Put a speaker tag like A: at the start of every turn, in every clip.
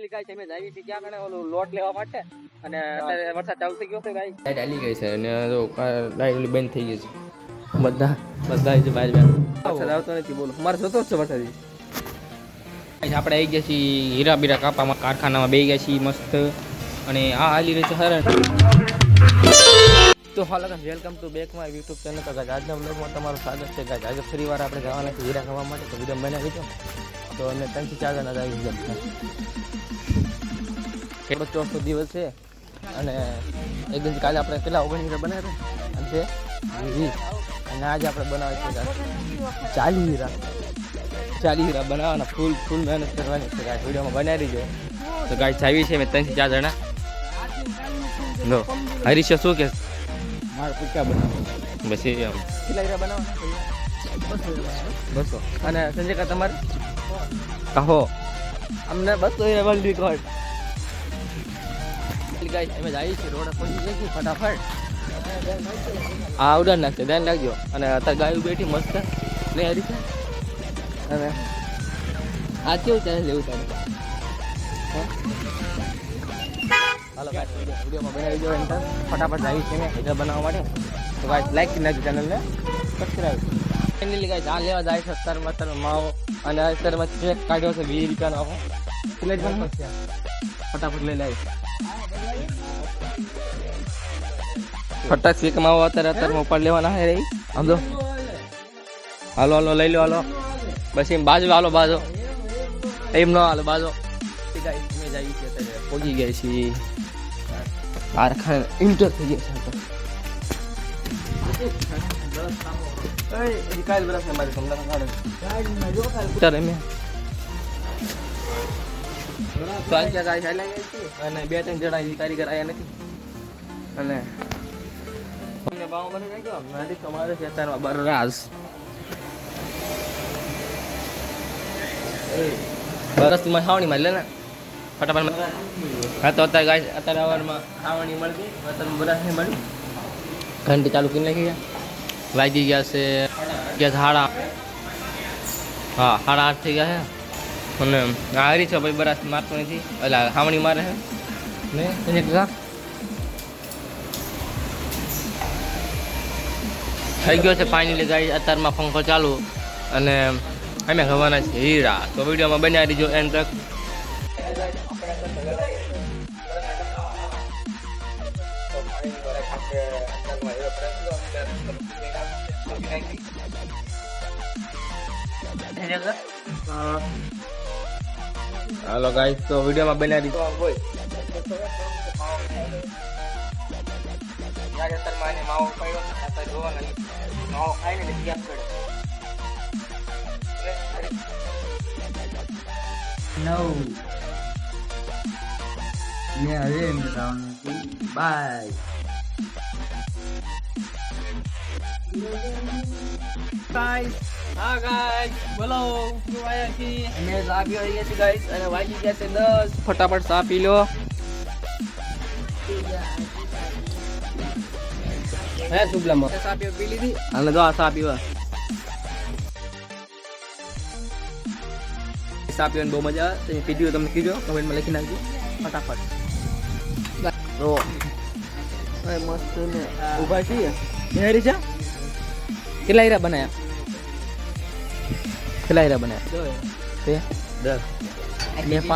A: finally guys અમે આવી હતી ક્યાં કણે ઓલો લોટ લેવા માટે અને અત્યારે વરસાદ ચાલુ થઈ ગયો છે ગાઈસ લાઈટ આલી ગઈ છે અને જો લાઈટ બંધ થઈ ગઈ છે બધા જ બહાર વરસાદ આવતો નથી બોલો મારે જોતો જ છે વરસાદ આપણે આવી ગયા છીએ હીરા બીરા કાપામાં કારખાનામાં બેસી ગયા છીએ મસ્ત અને આ હાલી રહી છે હરણ તો hello guys welcome to back my YouTube channel તો ગાઈસ આજના બ્લોગમાં તમારું સ્વાગત છે ગાઈસ આજે ફરીવાર આપણે જવાના છે હીરા ખાવા માટે તો વિડીયો બનાવી દીધો તો અમે 3 થી 4 જણા આવી ગયા કેટલો ચોથો દિવસ છે અને એકદમ કાલે આપણે કેટલા 19 હીરા બનાવ્યા અને છે અને આજે આપણે બનાવે છે 40 હીરા બનાવવાના ફૂલ મહેનત કરવાની છે ગાઈસ વિડીયોમાં બનાવી દીજો તો ગાઈસ આવી છે મેં 3 થી 4 જણા નો હરીશ શું કે મારે પૂછ્યા બનાવો બસ એ કેટલા હીરા બનાવવાના 200 અને સંજય કા તમારે કહો અમને 200 હીરા વાળી કોડ ગાઈસ અમે જઈએ છીએ રોડ પહોંચી જઈએ ફટાફટ આ ઉડાન નાખશે ધ્યાન રાખજો અને અત્યારે ગાયું બેઠી મસ્ત લઈ હરી છે અને આ કેવું ચાલે લેવું તારે હાલો ગાઈસ વિડીયોમાં બનાવી દો એન્ટર ફટાફટ આવી છે હીરા બનાવવા માટે તો ગાઈસ લાઈક કરી નાખજો ચેનલને સબસ્ક્રાઇબ ફાઇનલી ગાઈસ આ લેવા જાય છે 70 માવો અને અત્યારમાં ચેક કાઢ્યો છે 20 રૂપિયાનો આપો પ્લેટ બનાવો ફટાફટ લઈ લાવી ફટાક શેક માવો અત્યારે ઉપર લેવાના હે રહી સમજો હાલો લઈ લો હાલો બસ એમ બાજુ હાલો બાજુ એમ ન હાલો બાજુ જઈએ છીએ અત્યારે પહોંચી ગયા છીએ કારખાને ઇન્ટર થઈ ગયા છે કાલ બરસ મારી તમને અને 2-3 જણા કારીગર આવ્યા નથી અને તમને ભાવ મને કઈ ગયો નથી તમારે છે અત્યારમાં બરરાસ બરસ માં ખાવણી માં લે ને ફટાફટ હા તો અત્યારે ગાય અત્યારે અવારમાં ખાવણી મળતી અત્યારે બરસ નહીં મળી ઘંટી ચાલુ કરી નાખી વાગી ગયા છે સાડા 8 થઈ ગયા છે અને હારી છે ભાઈ બરાસ મારતો નથી એટલે ખાવણી મારે છે ને થઈ ગયો છે ફાઇનલી ગાઈસ અત્યારમાં પંખો ચાલુ અને અમે ખાવાના છે હીરા તો વિડીયોમાં બનાવી દીજો એન્ડ તક હાલો ગાઈસ તો વિડીયોમાં બનાવી દીધો હોય માવો પડ્યો અત્યારે જોવાના માવો ખાઈને ગેસ કરે બાય ગાઈસ હા ગાઈસ બોલો શું આયા છી અમે ચા પીવા ગયા છીએ ગાઈસ અને વાગી ગયા છે 10 ફટાફટ ચા પી લો હે સુબલામાં ચા પી લીધી અને જો આ ચા પીવા ચા પીવાની બહુ મજા આવે તમે પીધી હોય તમને કીજો કમેન્ટમાં લખી નાખજો ફટાફટ તો મસ્ત ને ઊભા છીએ હેરી છે કેટલા હીરા બનાયા તે 10 ને 5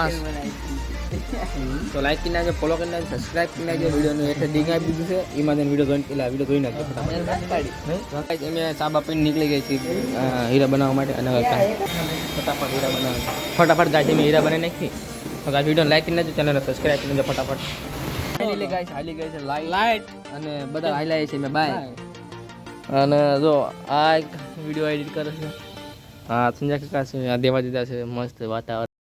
A: તો લાઈક કરી નાખજો ફોલો કરી નાખજો સબસ્ક્રાઇબ કરી નાખજો વિડીયોનું એટલે લિંક આપી દીધું છે એમાં તેને વિડીયો જોઈ નાખજો ફટાફટ અમે ચાબા પીને નીકળી ગઈ હતી હીરા બનાવવા માટે અને ફટાફટ હીરા બનાવવા ફટાફટ ગાય મેં હીરા બનાવી નાખી તો ગાય વિડીયો લાઈક કરી નાખજો ચેનલને સબસ્ક્રાઇબ કરી નાખજો ફટાફટ ફાઇનલી ગાઈસ હાલી ગઈ છે લાઈટ અને બધા હાલ્યા છે મેં બાય અને જો આ વિડીયો એડિટ કરે છે હા સંજય કાકા છે આ દેવા દીધા છે મસ્ત વાતાવરણ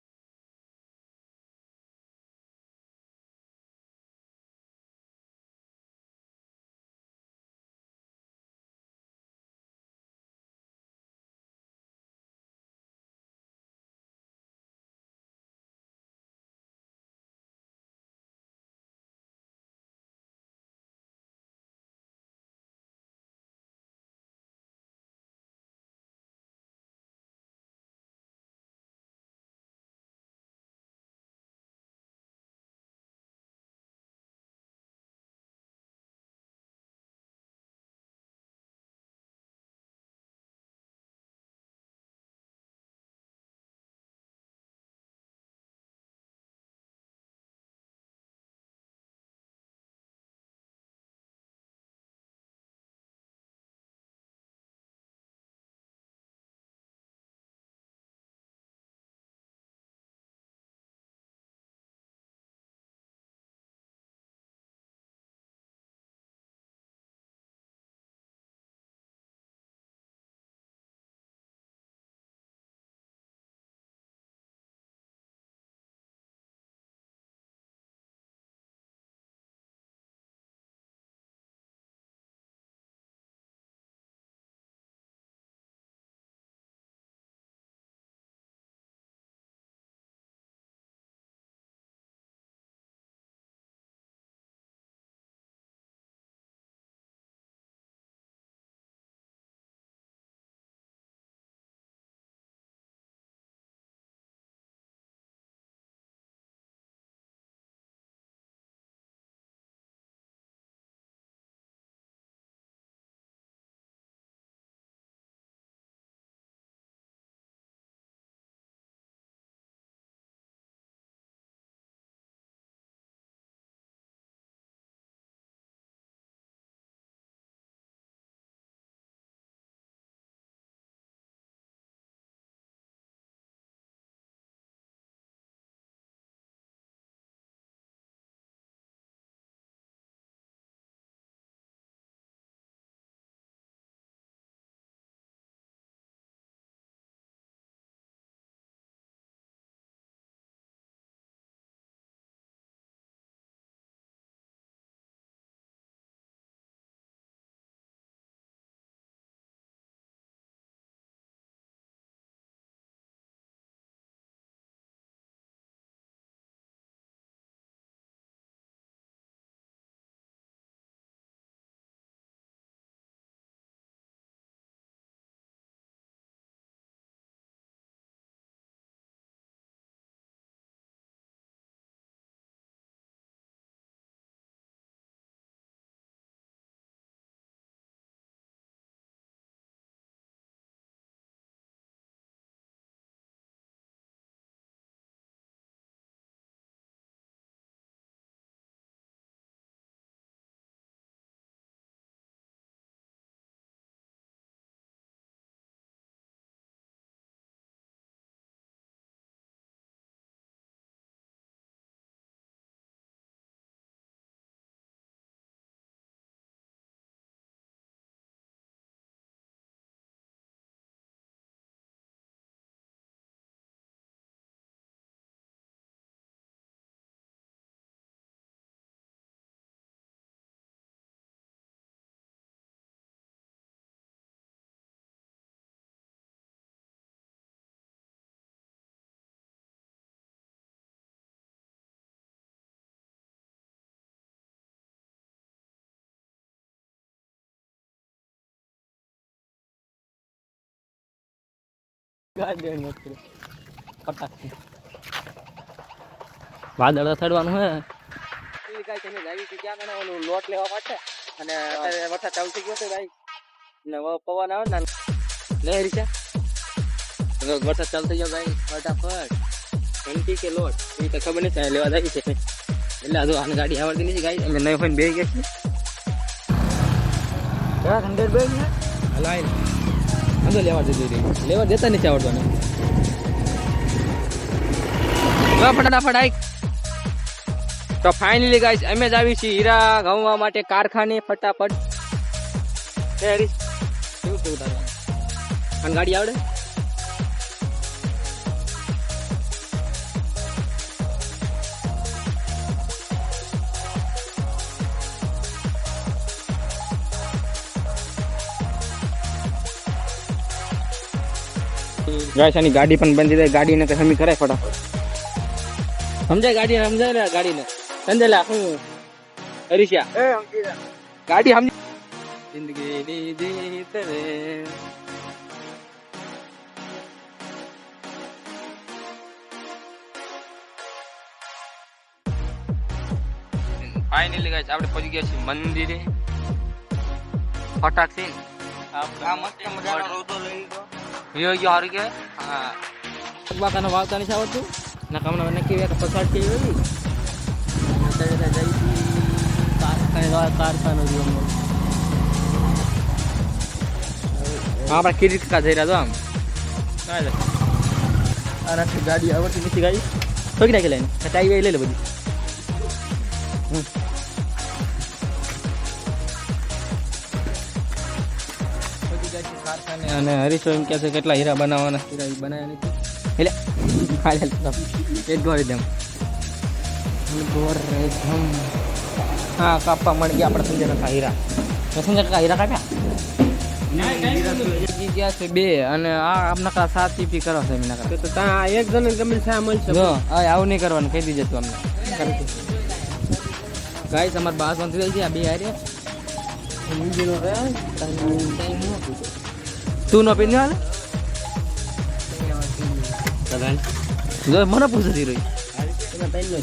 A: વાદળ થડવાનું હે લોટ લેવા માટે અને વરસાદ ચાલુ થઈ ગયો છે ભાઈ ને પવન આવે ને લે રીચા વરસાદ ચાલુ થઈ ગયો ભાઈ ફટાફટ ઘંટી કે લોટ એ તો ખબર નહીં લેવા જાય છે એટલે હજુ આને ગાડી આવડતી નથી ગાઈ અમે નહીં હોય બે ગયા છીએ કયા ખંડેર બે ને લાઈન અંદર લેવા જતી લેવા દેતા નથી આવડતો ને ફટાફટ આઈ તો ફાઇનલી ગાઈસ અમે જ આવી છીએ હીરા ઘઉંવા માટે કારખાને ફટાફટ અને ગાડી આવડે ગાઈસ આની ગાડી પણ બંધ થઈ ગાડીને કઈ હમી કરાય ફટાફટ સમજાય ગાડી સમજાય ગાડીને સંજયલા હું હરીશા ગાડી સમજી જિંદગી દીધી તને ફાઇનલી ગાઈસ આપણે પહોંચી ગયા છીએ મંદિરે ફટાક થી આ મસ્ત મજાનો રોદો લઈ ગયો યો હારી કે હા બાકાનો વાવતા નથી આવડતું ના કામના નક્કી કે પસાડ કે એવી અત્યારે જઈ કારખાનો જોવો આપણે કિરીટ કા જઈ રહ્યા છો આમ કાય આનાથી ગાડી આવડતી નથી ગાડી તો કે લઈને ટાઈ લઈ લે બધી અને હરીશો એમ કે છે કેટલા હીરા બનાવવાના હીરા બનાવ્યા નથી એટલે એક ગોર એકદમ હા કાપવા મળી ગયા આપણે સંજય નકા હીરા સંજય કાકા હીરા કાપ્યા ગયા છે બે અને આ આપના સાથી કરો છે એમના તો ત્યાં એક જણ ગમે છે મળશે આવું નહીં કરવાનું કહી દીજે તું અમને ગાઈસ અમારે બાસ બંધ થઈ જાય બે હારે તું નો પીને હાલે મને પૂછતી રહી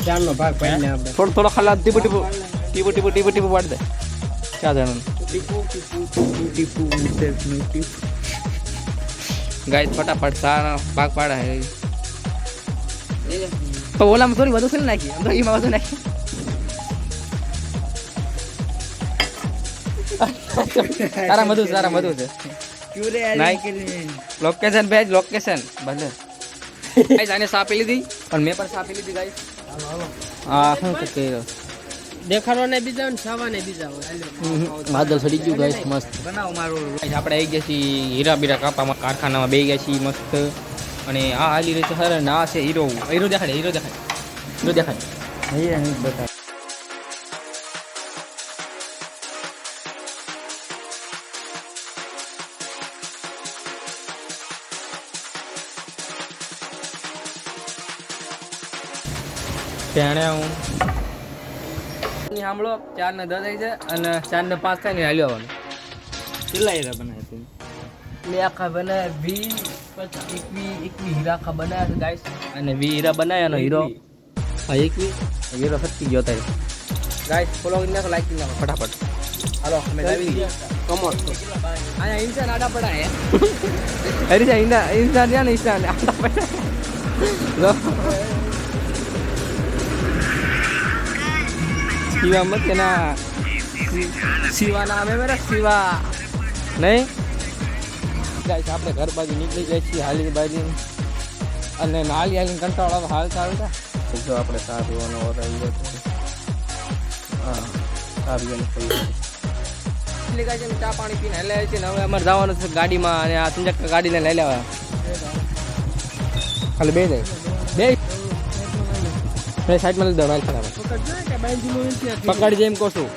A: ચારનો ભાગ પાડીને થોડો થોડો ખાલા ટીપુ પાડી દે ક્યાં જાણવાનું ગાય ફટાફટ સારા ભાગ પાડા હે તો ઓલામાં થોડી વધુ છે ને નાખી આમ તો એમાં વધુ નાખી સારા મધુ છે લોકેશન ભેજ લોકેશન ભલે ગાઈસ આને સાપી લીધી પણ મેં પણ સાપી લીધી ગાઈસ હા શું કે દેખાડો ને બીજા ને સાવા ને બીજા વાદળ સડી ગયું ગાઈસ મસ્ત બનાવો મારો ગાઈસ આપણે આવી ગયા છીએ હીરા બીરા કાપામાં કારખાનામાં બેસી ગયા છીએ મસ્ત અને આ હાલી રહી છે સર ને આ છે હીરો દેખાય હીરો દેખાય બતાવ સાંભળો 4 ને 10 થઈ છે અને 4 ને 5 થાય ને હાલ્યો આવવાનું કેટલા હીરા બનાવ્યા મેં આખા બનાવ્યા 21 હીરા આખા બનાવ્યા છે ગાઈસ અને 20 હીરા બનાવ્યા હીરો 21 હીરો ફટકી ગયો તારે ગાઈસ ફોલો કરી નાખો લાઈક કરી નાખો ફટાફટ હાલો અમે આવી કમર આયા ઇન્સાન આડા પડા હે હરી જા ઇન્સાન યા ને ઇન્સાન આડા પડા शिवा मत कहना शिवा नाम है मेरा शिवा नहीं गाइस આપણે ઘર બાજુ નીકળી જાય છે હાલી બાજુ અને નાલી કંટાળો હાલ ચાલતા જો આપણે સારીઓનો ઓરાઈ ગયો છે હા સારીઓનો એટલે ગાઈસ અમે ચા પાણી પીને હલે છે ને હવે અમાર જવાનું છે ગાડીમાં અને આ સંજક ગાડીને લઈ લેવા ખાલી બે સાઈડમાં લઈ દવાઈ ખરાબ પકડ જેમ કહું છું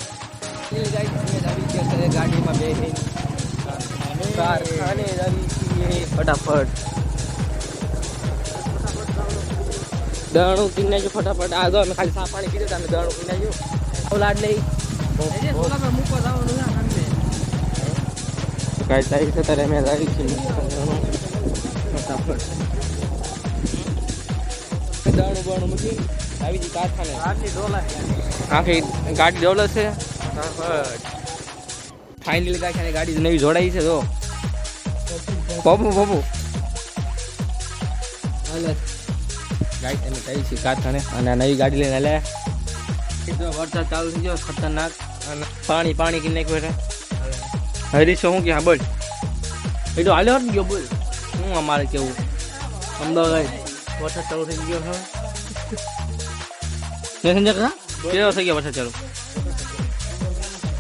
A: ગાડીમાં બે ફટાફટ દણું પી નાખ્યું ફટાફટ આ જો અમે ખાલી સા પાણી પીધું તમે દણું પી નાખ્યું લાડ લઈ કઈ તારીખ છે તારે મેં આવી છે ફટાફટ દાણું બાણું મૂકી આવી હતી કારખાને આખી ગાડી ડોલર છે ફાઇનલી કારખાને ગાડી નવી જોડાઈ છે તો બાબુ હાલે ગાડી તમે કઈ છે કારખાને અને નવી ગાડી લઈને હાલે વરસાદ ચાલુ થઈ ગયો ખતરનાક અને પાણી કરી નાખ્યું એટલે હરીશો શું કે હા બોલ એ તો હાલ્યો જ ગયો બોલ શું અમારે કેવું અમદાવાદ વરસાદ ચાલુ થઈ ગયો છે સંજય કેવો થઈ ગયો વરસાદ ચાલુ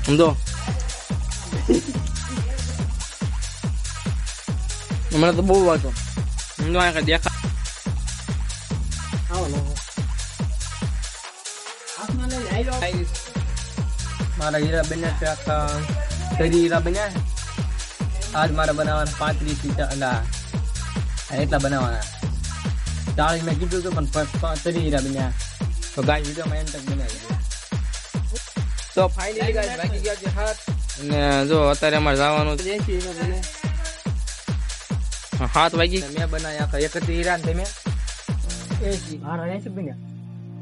A: સમજો હમણાં તો બહુ વાતો સમજો આ કઈ દેખા મારા હીરા બન્યા છે આખા શરી હીરા બન્યા આજ મારે બનાવવાના 35 એટલા બનાવવાના 40 મેં કીધું હતું પણ શરી હીરા બન્યા તો ગાય વિડીયોમાં એમ તક બનાવી તો ફાઇનલી ગાય વાગી ગયા છે હાથ અને જો અત્યારે અમારે જવાનું 7 વાગી મેં બનાવ્યા આખા 31 હીરા ને તમે 80 બન્યા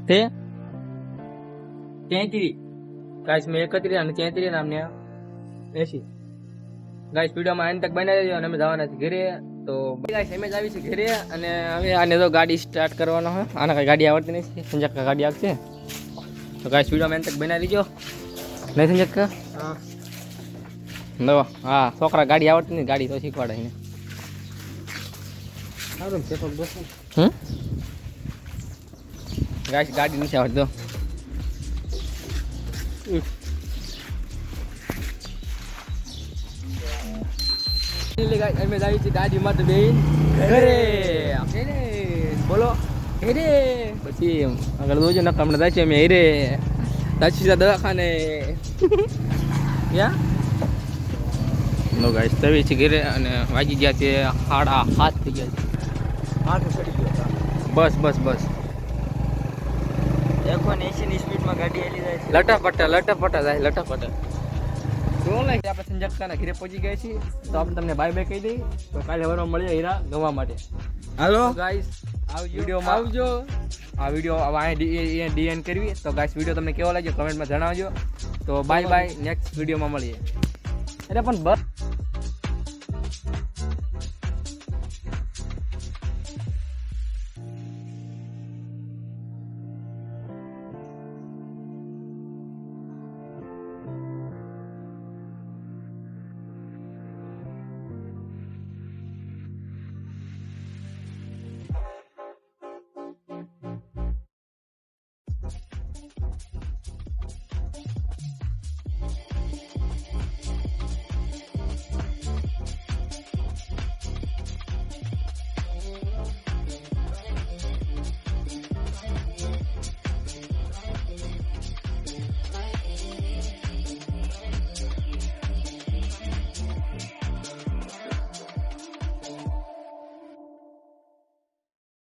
A: તે 33 ગાઈસ મેં 31 અને 33 નામને 80 ગાઈસ વિડીયોમાં એન્ડ તક બનાવી દેજો અને અમે જવાના છીએ ઘરે તો ગાઈસ અમે જ આવી છે ઘરે અને હવે આને તો ગાડી સ્ટાર્ટ કરવાનો હોય આને કઈ ગાડી આવડતી નથી સંજક્કા ગાડી આવશે તો ગાઈસ વિડીયોમાં એન્ડ તક બનાવી દેજો નહીં સંજક્કા હા છોકરા ગાડી આવડતી નથી ગાડી તો શીખવાડે એને ગાઈસ ગાડી નથી આવડતી તો અમે આવી છીએ દાદીમાં તો બેન ઘરે બોલો હેરે પછી આગળ જોજો ને હમણાં જાય છે અમે હેરે દાચી દવાખાને નો ગાઈસ તવી છે ઘરે અને વાગી ગયા છે 7:30 થઈ ગયા છે 8 ચડી ગયો બસ 180 ની સ્પીડમાં ગાડી આલી જાય છે લટાપટા જાય લટાપટા આપણે સંજક્કાના ઘરે પહોંચી ગયા છીએ તો આપણે તમને બાય બાય કહી દઈએ તો કાલે વરવા મળીએ હીરા ગવા માટે હાલો ગાઈસ આવજો વિડીયોમાં આવજો આ વિડીયો અહીંયા ડીએન કરવી તો ગાઈસ વિડીયો તમને કેવો લાગ્યો કમેન્ટમાં જણાવજો તો બાય બાય નેક્સ્ટ વિડીયોમાં મળીએ એટલે પણ બસ